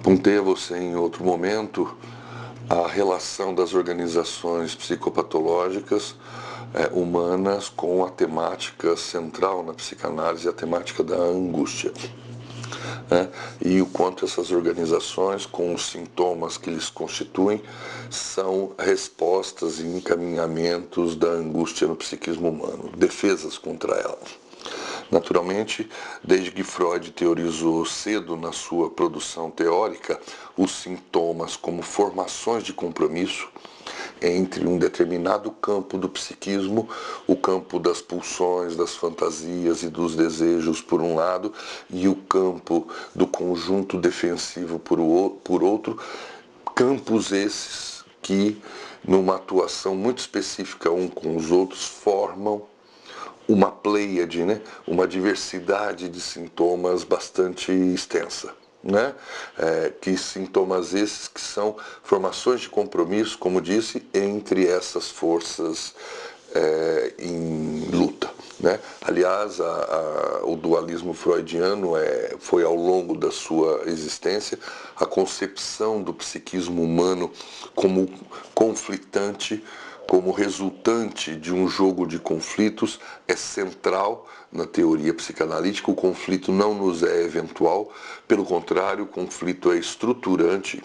Apontei a você em outro momento a relação das organizações psicopatológicas humanas com a temática central na psicanálise, a temática da angústia. E o quanto essas organizações, com os sintomas que eles constituem, são respostas e encaminhamentos da angústia no psiquismo humano, defesas contra ela. Naturalmente, desde que Freud teorizou cedo na sua produção teórica os sintomas como formações de compromisso entre um determinado campo do psiquismo, o campo das pulsões, das fantasias e dos desejos por um lado, e o campo do conjunto defensivo por outro, campos esses que, numa atuação muito específica um com os outros, formam uma pleiade, uma diversidade de sintomas bastante extensa. Que sintomas esses que são formações de compromisso, como disse, entre essas forças em luta. Aliás, o dualismo freudiano foi ao longo da sua existência a concepção do psiquismo humano como conflitante, como resultante de um jogo de conflitos, é central na teoria psicanalítica. O conflito não nos é eventual, pelo contrário, o conflito é estruturante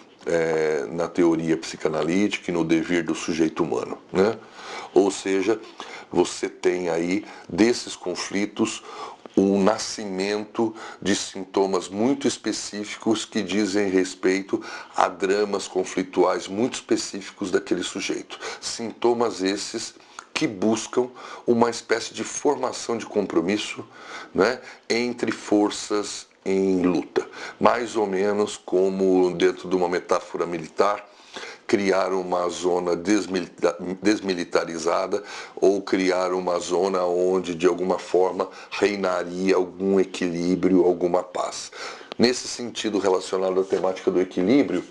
na teoria psicanalítica e no dever do sujeito humano. Ou seja, você tem aí, desses conflitos, o nascimento de sintomas muito específicos que dizem respeito a dramas conflituais muito específicos daquele sujeito. Sintomas esses que buscam uma espécie de formação de compromisso entre forças em luta. Mais ou menos como, dentro de uma metáfora militar, criar uma zona desmilitarizada ou criar uma zona onde, de alguma forma, reinaria algum equilíbrio, alguma paz. Nesse sentido, relacionado à temática do equilíbrio,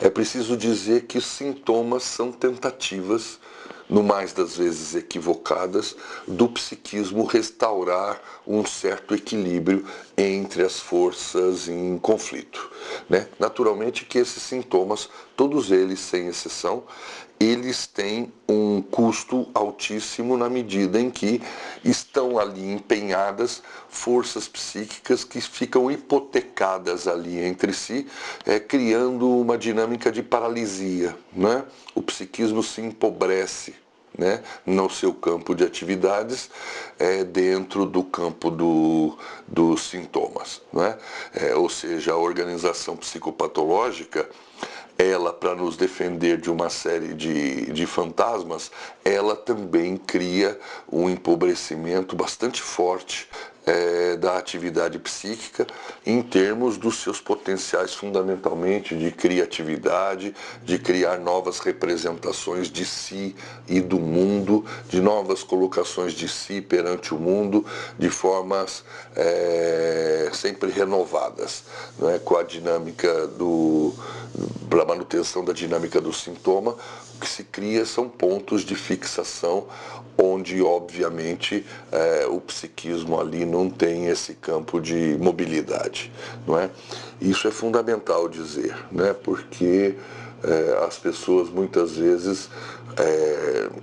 é preciso dizer que os sintomas são tentativas, no mais das vezes equivocadas, do psiquismo restaurar um certo equilíbrio entre as forças em conflito. Naturalmente que esses sintomas, todos eles sem exceção, eles têm um custo altíssimo na medida em que estão ali empenhadas forças psíquicas que ficam hipotecadas ali entre si, criando uma dinâmica de paralisia. O psiquismo se empobrece no seu campo de atividades, dentro do campo dos sintomas. Ou seja, a organização psicopatológica, ela, para nos defender de uma série de fantasmas, ela também cria um empobrecimento bastante forte da atividade psíquica em termos dos seus potenciais, fundamentalmente de criatividade, de criar novas representações de si e do mundo, de novas colocações de si perante o mundo, de formas sempre renovadas, com a dinâmica para a manutenção da dinâmica do sintoma. O que se cria são pontos de fixação onde, obviamente, o psiquismo ali não tem esse campo de mobilidade. Isso é fundamental dizer, porque as pessoas, muitas vezes,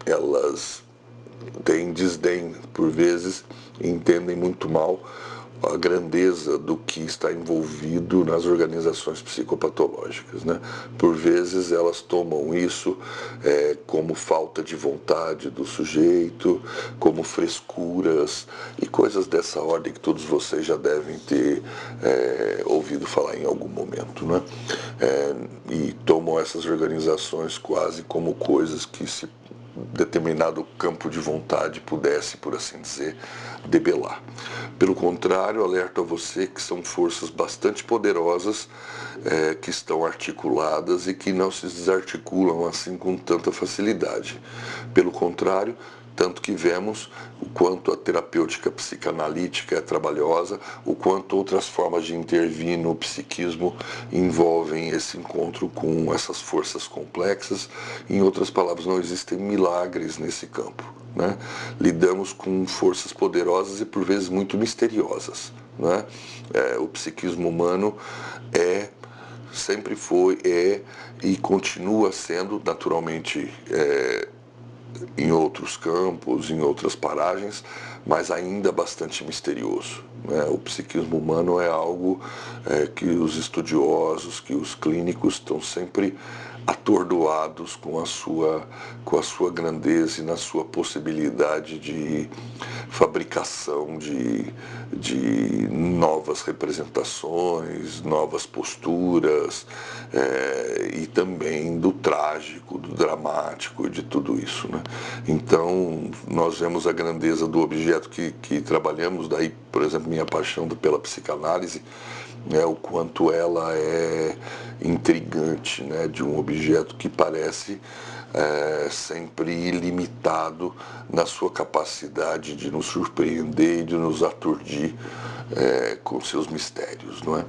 elas têm desdém, por vezes, e entendem muito mal a grandeza do que está envolvido nas organizações psicopatológicas. Por vezes elas tomam isso como falta de vontade do sujeito, como frescuras e coisas dessa ordem que todos vocês já devem ter ouvido falar em algum momento. E tomam essas organizações quase como coisas que, se determinado campo de vontade pudesse, por assim dizer, debelar. Pelo contrário, alerto a você que são forças bastante poderosas, que estão articuladas e que não se desarticulam assim com tanta facilidade. Pelo contrário, tanto que vemos o quanto a terapêutica psicanalítica é trabalhosa, o quanto outras formas de intervir no psiquismo envolvem esse encontro com essas forças complexas. Em outras palavras, não existem milagres nesse campo. Lidamos com forças poderosas e, por vezes, muito misteriosas. O psiquismo humano é sempre foi, é e continua sendo, naturalmente, em outros campos, em outras paragens, mas ainda bastante misterioso, né? O psiquismo humano é algo que os estudiosos, que os clínicos estão sempre atordoados com a sua grandeza e na sua possibilidade de fabricação de novas representações, novas posturas, e também do trágico, do dramático, de tudo isso, né? Então, nós vemos a grandeza do objeto que trabalhamos, daí, por exemplo, minha paixão pela psicanálise, né, o quanto ela é intrigante, né, de um objeto que parece sempre ilimitado na sua capacidade de nos surpreender e de nos aturdir com seus mistérios, não é?